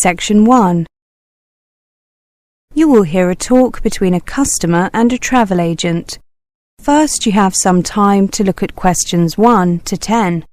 Section 1. You will hear a talk between a customer and a travel agent. First, you have some time to look at questions 1 to 10.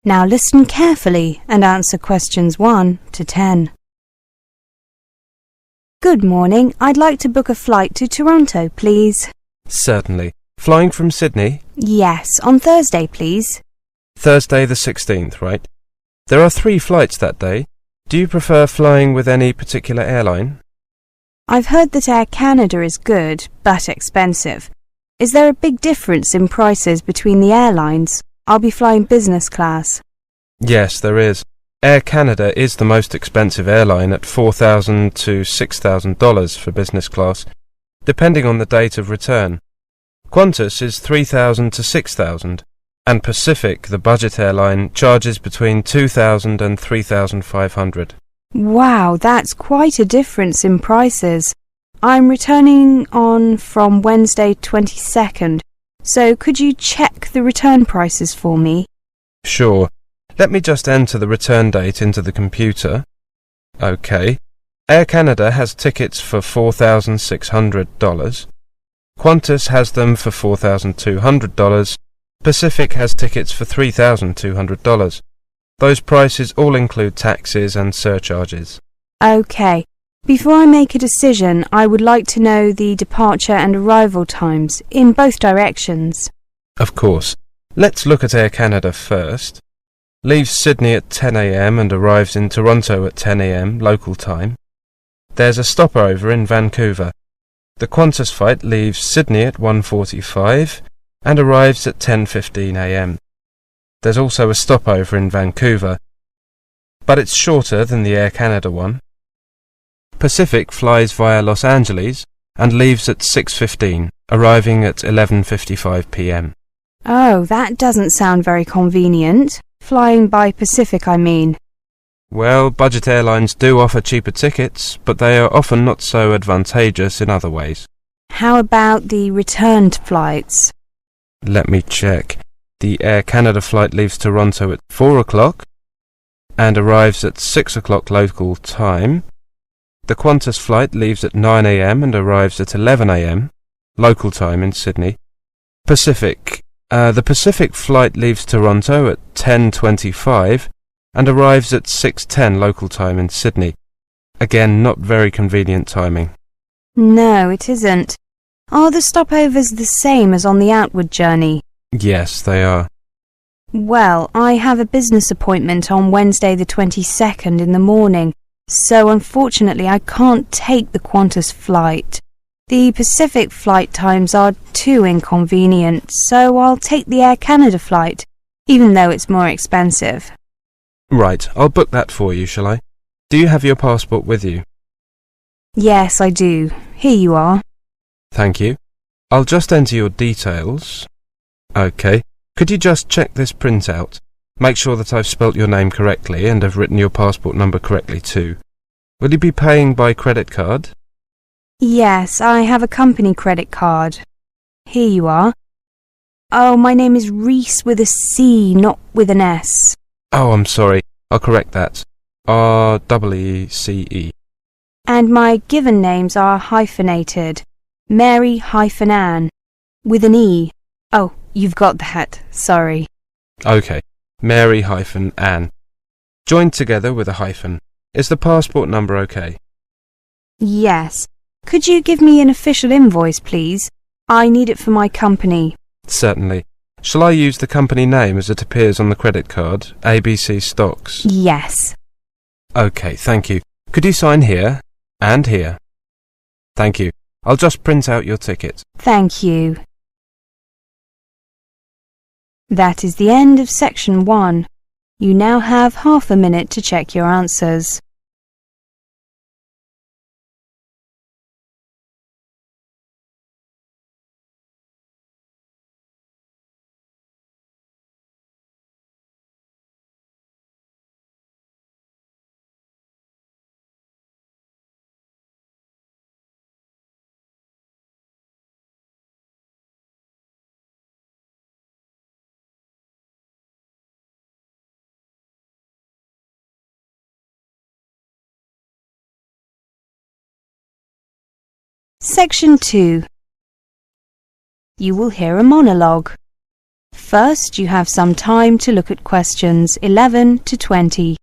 Now listen carefully and answer questions 1 to 10. Good morning. I'd like to book a flight to Toronto, please. Certainly. Flying from Sydney? Yes, on Thursday, please. Thursday the 16th, right? There are 3 flights that day. Do you prefer flying with any particular airline? I've heard that Air Canada is good, but expensive. Is there a big difference in prices between the airlines? I'll be flying business class. Yes, there is. Air Canada is the most expensive airline at $4,000 to $6,000 for business class, depending on the date of return. Qantas is $3,000 to $6,000, and Pacific, the budget airline, charges between $2,000 and $3,500. Wow, that's quite a difference in prices. I'm returning on from Wednesday 22nd. So could you check the return prices for me? Sure. Let me just enter the return date into the computer. OK. Air Canada has tickets for $4,600. Qantas has them for $4,200. Pacific has tickets for $3,200. Those prices all include taxes and surcharges. OK. Before I make a decision, I would like to know the departure and arrival times in both directions. Of course. Let's look at Air Canada first. Leaves Sydney at 10 a.m. and arrives in Toronto at 10 a.m. local time. There's a stopover in Vancouver. The Qantas flight leaves Sydney at 1:45 and arrives at 10:15 a.m. There's also a stopover in Vancouver, but it's shorter than the Air Canada one. Pacific flies via Los Angeles and leaves at 6:15, arriving at 11:55 p.m. Oh, that doesn't sound very convenient. Flying by Pacific, I mean. Well, budget airlines do offer cheaper tickets, but they are often not so advantageous in other ways. How about the returned flights? Let me check. The Air Canada flight leaves Toronto at 4 o'clock and arrives at 6 o'clock local time. The Qantas flight leaves at 9 a.m. and arrives at 11 a.m. local time in Sydney. The Pacific flight leaves Toronto at 10:25 and arrives at 6:10 local time in Sydney. Again, not very convenient timing. No, it isn't. Are the stopovers the same as on the outward journey? Yes, they are. Well, I have a business appointment on Wednesday the 22nd in the morning, so unfortunately I can't take the Qantas flight. The Pacific flight times are too inconvenient, so I'll take the Air Canada flight, even though it's more expensive. Right, I'll book that for you, shall I? Do you have your passport with you? Yes, I do. Here you are. Thank you. I'll just enter your details. OK. Could you just check this printout? Make sure that I've spelt your name correctly and have written your passport number correctly too. Will you be paying by credit card? Yes, I have a company credit card. Here you are. Oh, my name is Reese with a C, not with an S. Oh, I'm sorry. I'll correct that. R-E-E-C-E. And my given names are hyphenated. Mary-Ann, with an E. Oh, you've got that. Sorry. OK. Mary-Ann. Joined together with a hyphen. Is the passport number okay? Yes. Could you give me an official invoice, please? I need it for my company. Certainly. Shall I use the company name as it appears on the credit card, ABC Stocks? Yes. Okay, thank you. Could you sign here and here? Thank you. I'll just print out your ticket. Thank you. That is the end of section 1. You now have half a minute to check your answers. Section 2. You will hear a monologue. First, you have some time to look at questions 11 to 20.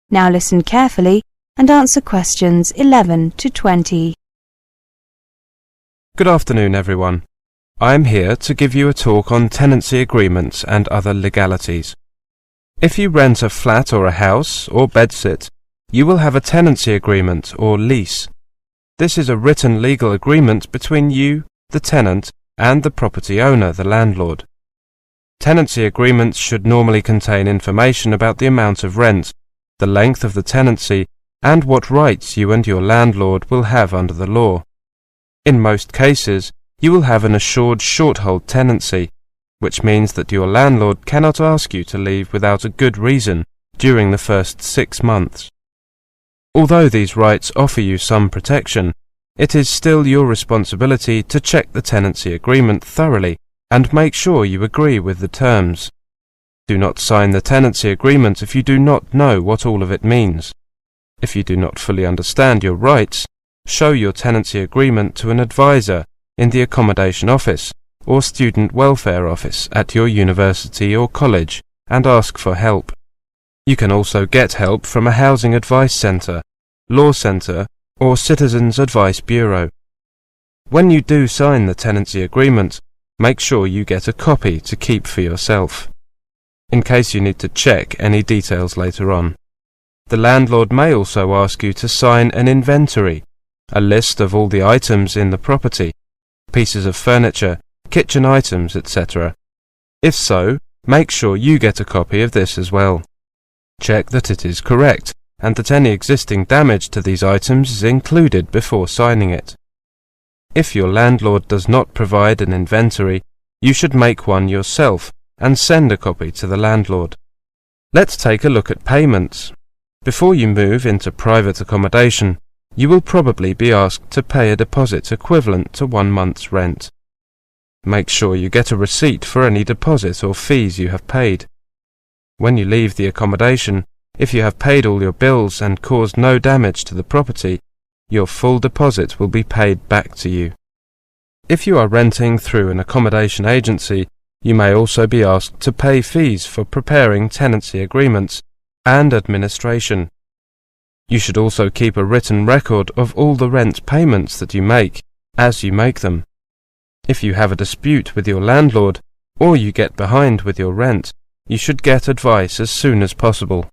Now listen carefully and answer questions 11 to 20. Good afternoon, everyone. I am here to give you a talk on tenancy agreements and other legalities. If you rent a flat or a house or bedsit, you will have a tenancy agreement or lease. This is a written legal agreement between you, the tenant, and the property owner, the landlord. Tenancy agreements should normally contain information about the amount of rent, the length of the tenancy, and what rights you and your landlord will have under the law. In most cases, you will have an assured short-hold tenancy, which means that your landlord cannot ask you to leave without a good reason during the first 6 months. Although these rights offer you some protection, it is still your responsibility to check the tenancy agreement thoroughly and make sure you agree with the terms. Do not sign the tenancy agreement if you do not know what all of it means. If you do not fully understand your rights, show your tenancy agreement to an advisor in the accommodation office or student welfare office at your university or college and ask for help. You can also get help from a housing advice centre, law centre, or citizens advice bureau. When you do sign the tenancy agreement, make sure you get a copy to keep for yourself, in case you need to check any details later on. The landlord may also ask you to sign an inventory, a list of all the items in the property, pieces of furniture, kitchen items, etc. If so, make sure you get a copy of this as well. Check that it is correct and that any existing damage to these items is included before signing it. If your landlord does not provide an inventory, you should make one yourself and send a copy to the landlord. Let's take a look at payments. Before you move into private accommodation, you will probably be asked to pay a deposit equivalent to 1 month's rent. Make sure you get a receipt for any deposit or fees you have paid. When you leave the accommodation, if you have paid all your bills and caused no damage to the property, your full deposit will be paid back to you. If you are renting through an accommodation agency, you may also be asked to pay fees for preparing tenancy agreements and administration. You should also keep a written record of all the rent payments that you make, as you make them. If you have a dispute with your landlord, or you get behind with your rent, you should get advice as soon as possible.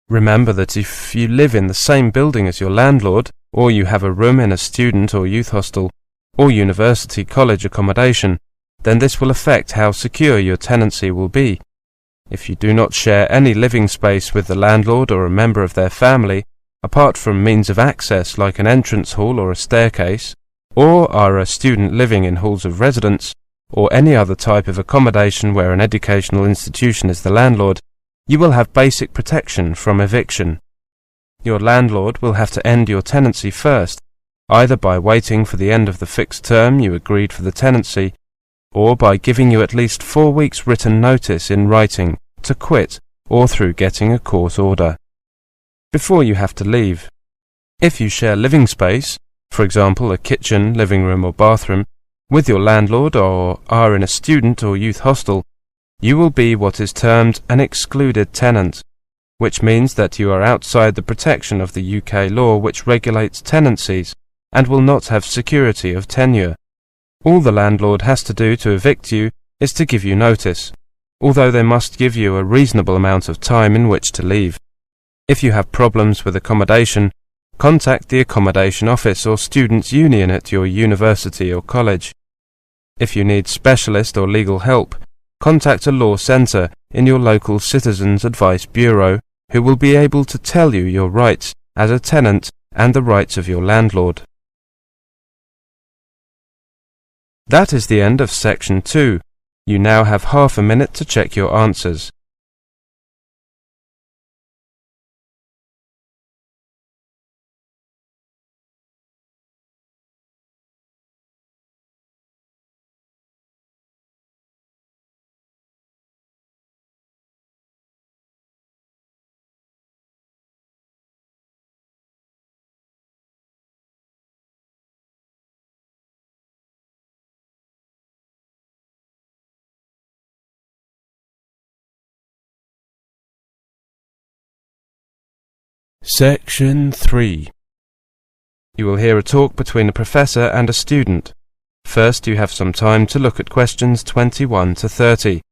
Remember that if you live in the same building as your landlord, or you have a room in a student or youth hostel, or university college accommodation, then this will affect how secure your tenancy will be. If you do not share any living space with the landlord or a member of their family, apart from means of access like an entrance hall or a staircase, or are a student living in halls of residence, or any other type of accommodation where an educational institution is the landlord, you will have basic protection from eviction. Your landlord will have to end your tenancy first, either by waiting for the end of the fixed term you agreed for the tenancy, or by giving you at least 4 weeks written notice in writing to quit, or through getting a court order, before you have to leave. If you share living space, for example a kitchen, living room or bathroom, with your landlord, or are in a student or youth hostel, you will be what is termed an excluded tenant, which means that you are outside the protection of the UK law which regulates tenancies, and will not have security of tenure. All the landlord has to do to evict you is to give you notice, although they must give you a reasonable amount of time in which to leave. If you have problems with accommodation, contact the accommodation office or students' union at your university or college. If you need specialist or legal help, contact a law centre in your local Citizens Advice Bureau, who will be able to tell you your rights as a tenant and the rights of your landlord. That is the end of section 2. You now have half a minute to check your answers. Section 3. You will hear a talk between a professor and a student. First, you have some time to look at questions 21 to 30.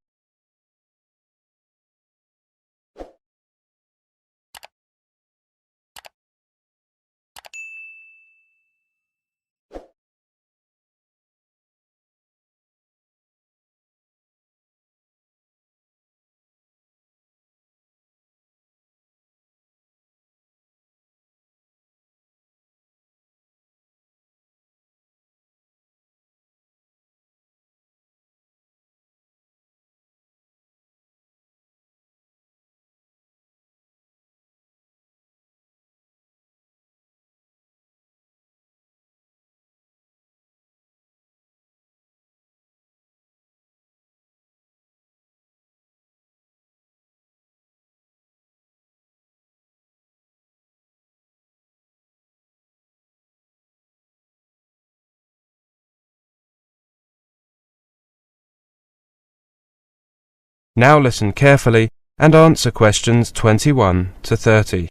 Now listen carefully and answer questions 21 to 30.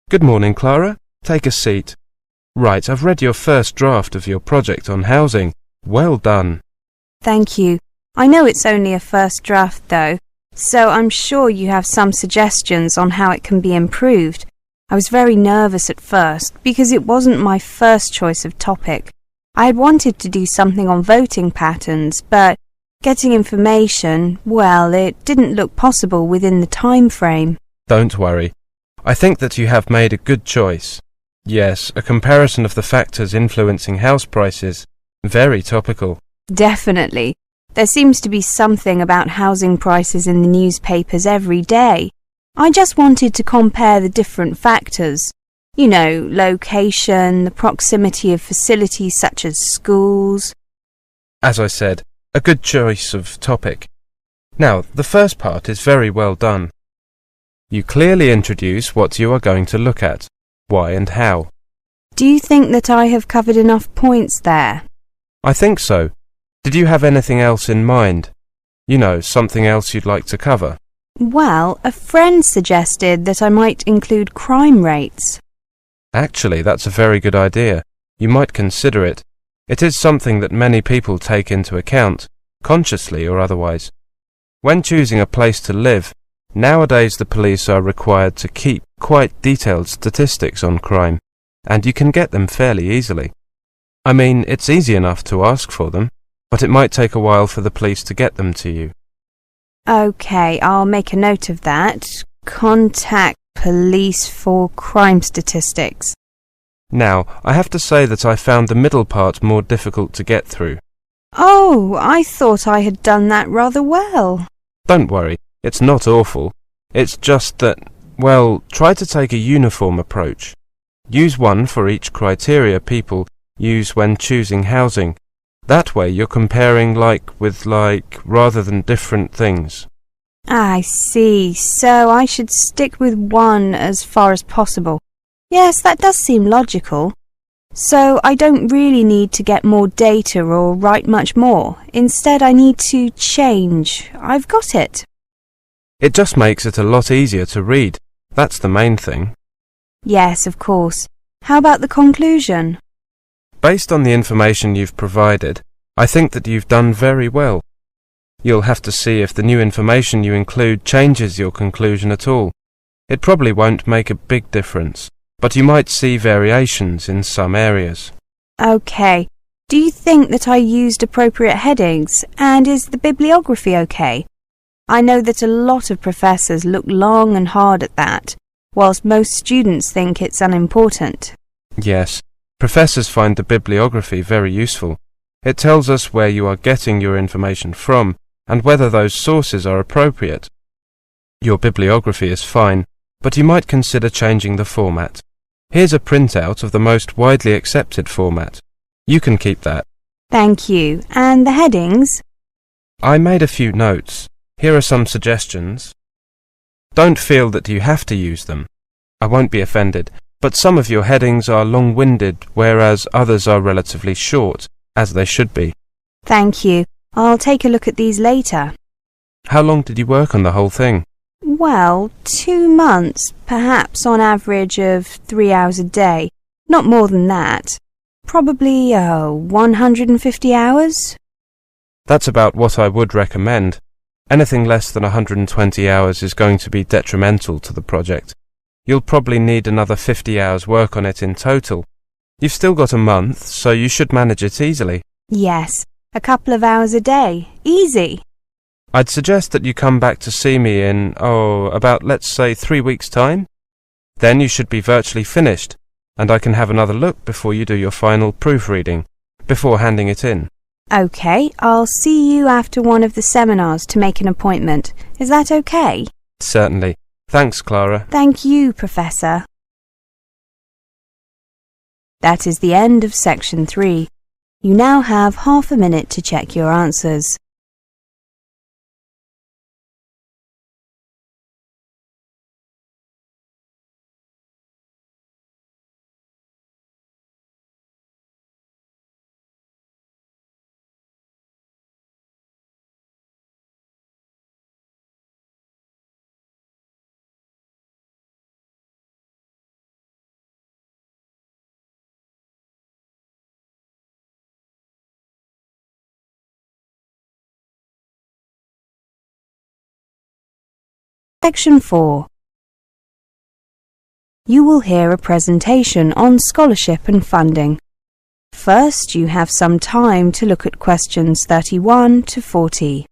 Good morning, Clara. Take a seat. Right, I've read your first draft of your project on housing. Well done. Thank you. I know it's only a first draft though, so I'm sure you have some suggestions on how it can be improved. I was very nervous at first because it wasn't my first choice of topic. I had wanted to do something on voting patterns, but getting information, well, it didn't look possible within the time frame. Don't worry. I think that you have made a good choice. Yes, a comparison of the factors influencing house prices. Very topical. Definitely. There seems to be something about housing prices in the newspapers every day. I just wanted to compare the different factors. You know, location, the proximity of facilities such as schools. As I said, a good choice of topic. Now, the first part is very well done. You clearly introduce what you are going to look at, why and how. Do you think that I have covered enough points there? I think so. Did you have anything else in mind? You know, something else you'd like to cover? Well, a friend suggested that I might include crime rates. Actually, that's a very good idea. You might consider it. It is something that many people take into account, consciously or otherwise. When choosing a place to live, Nowadays the police are required to keep quite detailed statistics on crime, and you can get them fairly easily. I mean, it's easy enough to ask for them, but it might take a while for the police to get them to you. OK, I'll make a note of that. Contact police for crime statistics. Now, I have to say that I found the middle part more difficult to get through. Oh, I thought I had done that rather well. Don't worry, it's not awful. It's just that, well, try to take a uniform approach. Use one for each criteria people use when choosing housing. That way you're comparing with rather than different things. I see. So I should stick with one as far as possible. Yes, that does seem logical. So I don't really need to get more data or write much more. Instead, I need to change. I've got it. It just makes it a lot easier to read. That's the main thing. Yes, of course. How about the conclusion? Based on the information you've provided, I think that you've done very well. You'll have to see if the new information you include changes your conclusion at all. It probably won't make a big difference, but you might see variations in some areas. OK. Do you think that I used appropriate headings? And is the bibliography OK? I know that a lot of professors look long and hard at that, whilst most students think it's unimportant. Yes, professors find the bibliography very useful. It tells us where you are getting your information from and whether those sources are appropriate. Your bibliography is fine, but you might consider changing the format. Here's a printout of the most widely accepted format. You can keep that. Thank you. And the headings? I made a few notes. Here are some suggestions. Don't feel that you have to use them. I won't be offended, but some of your headings are long-winded, whereas others are relatively short, as they should be. Thank you. I'll take a look at these later. How long did you work on the whole thing? Well, 2 months, perhaps on average of 3 hours a day. Not more than that. Probably 150 hours. That's about what I would recommend. Anything less than 120 hours is going to be detrimental to the project. You'll probably need another 50 hours work on it in total. You've still got a month, so you should manage it easily. Yes, a couple of hours a day. Easy. I'd suggest that you come back to see me in, about, let's say, 3 weeks' time. Then you should be virtually finished, and I can have another look before you do your final proofreading, before handing it in. OK, I'll see you after one of the seminars to make an appointment. Is that OK? Certainly. Thanks, Clara. Thank you, Professor. That is the end of section 3. You now have half a minute to check your answers. Section 4. You will hear a presentation on scholarship and funding. First, you have some time to look at questions 31 to 40.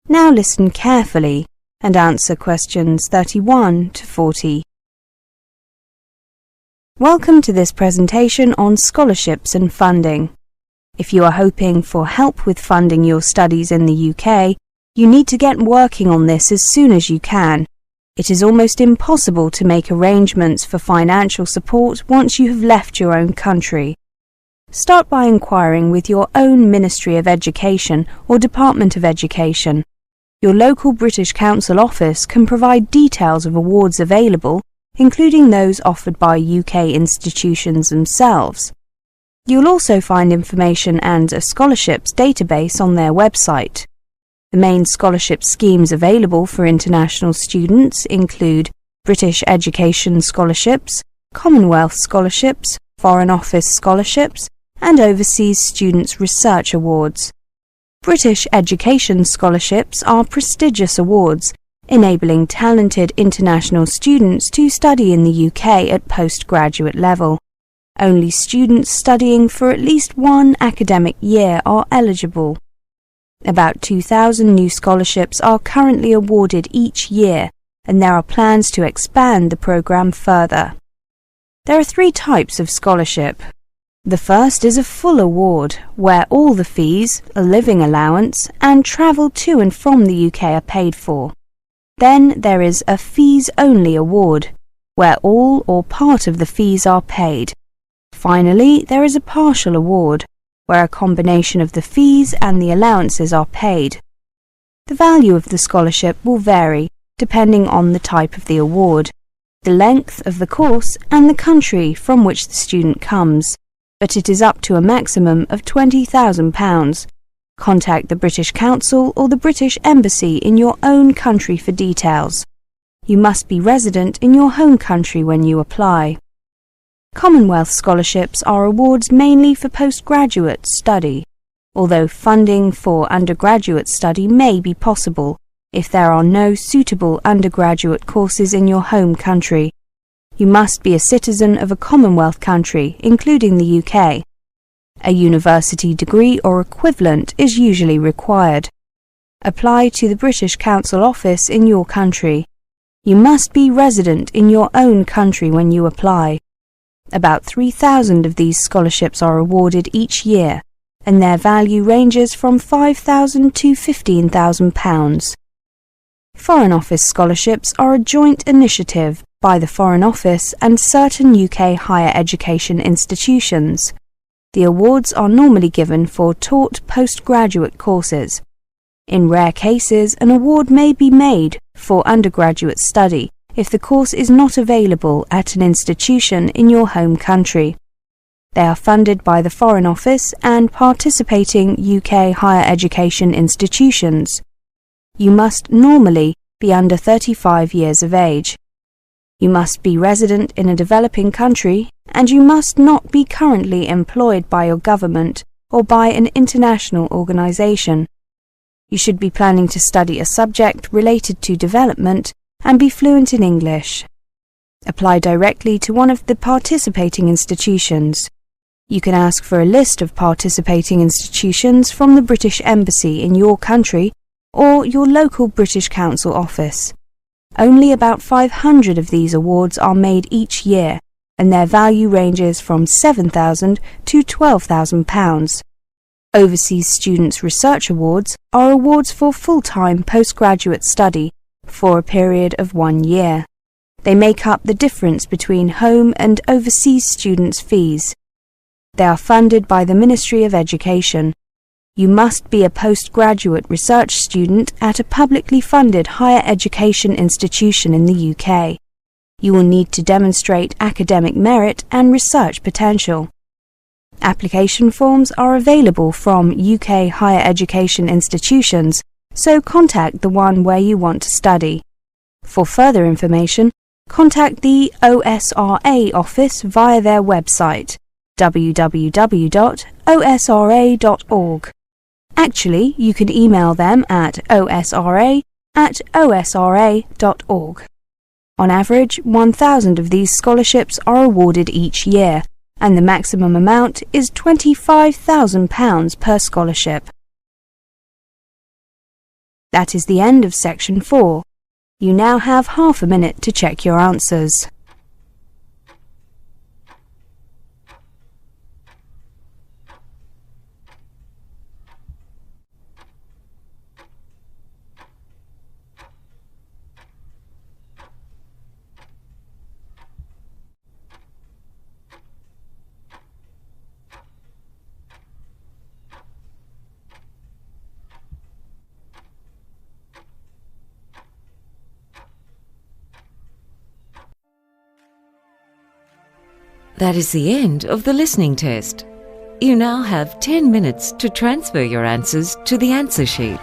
Now listen carefully and answer questions 31 to 40. Welcome to this presentation on scholarships and funding. If you are hoping for help with funding your studies in the UK, you need to get working on this as soon as you can. It is almost impossible to make arrangements for financial support once you have left your own country. Start by inquiring with your own Ministry of Education or Department of Education. Your local British Council office can provide details of awards available, including those offered by UK institutions themselves. You'll also find information and a scholarships database on their website. The main scholarship schemes available for international students include British Education Scholarships, Commonwealth Scholarships, Foreign Office Scholarships, and Overseas Students' Research Awards. British Education Scholarships are prestigious awards, enabling talented international students to study in the UK at postgraduate level. Only students studying for at least one academic year are eligible. About 2,000 new scholarships are currently awarded each year, and there are plans to expand the programme further. There are 3 types of scholarship. The first is a full award, where all the fees, a living allowance, and travel to and from the UK are paid for. Then there is a fees-only award, where all or part of the fees are paid. Finally, there is a partial award, where a combination of the fees and the allowances are paid. The value of the scholarship will vary, depending on the type of the award, the length of the course, and the country from which the student comes, but it is up to a maximum of £20,000. Contact the British Council or the British Embassy in your own country for details. You must be resident in your home country when you apply. Commonwealth scholarships are awards mainly for postgraduate study, although funding for undergraduate study may be possible if there are no suitable undergraduate courses in your home country. You must be a citizen of a Commonwealth country, including the UK. A university degree or equivalent is usually required. Apply to the British Council office in your country. You must be resident in your own country when you apply. About 3,000 of these scholarships are awarded each year, and their value ranges from £5,000 to £15,000. Foreign Office scholarships are a joint initiative by the Foreign Office and certain UK higher education institutions. The awards are normally given for taught postgraduate courses. In rare cases, an award may be made for undergraduate study if the course is not available at an institution in your home country. They are funded by the Foreign Office and participating UK higher education institutions. You must normally be under 35 years of age. You must be resident in a developing country, and you must not be currently employed by your government or by an international organisation. You should be planning to study a subject related to development and be fluent in English. Apply directly to one of the participating institutions. You can ask for a list of participating institutions from the British Embassy in your country or your local British Council office. Only about 500 of these awards are made each year, and their value ranges from £7,000 to £12,000. Overseas Students' Research Awards are awards for full-time postgraduate study for a period of 1 year. They make up the difference between home and overseas students' fees. They are funded by the Ministry of Education. You must be a postgraduate research student at a publicly funded higher education institution in the UK. You will need to demonstrate academic merit and research potential. Application forms are available from UK higher education institutions, so contact the one where you want to study. For further information, contact the OSRA office via their website, www.osra.org. Actually, you can email them at osra@osra.org. On average, 1,000 of these scholarships are awarded each year, and the maximum amount is £25,000 per scholarship. That is the end of Section 4. You now have half a minute to check your answers. That is the end of the listening test. You now have 10 minutes to transfer your answers to the answer sheet.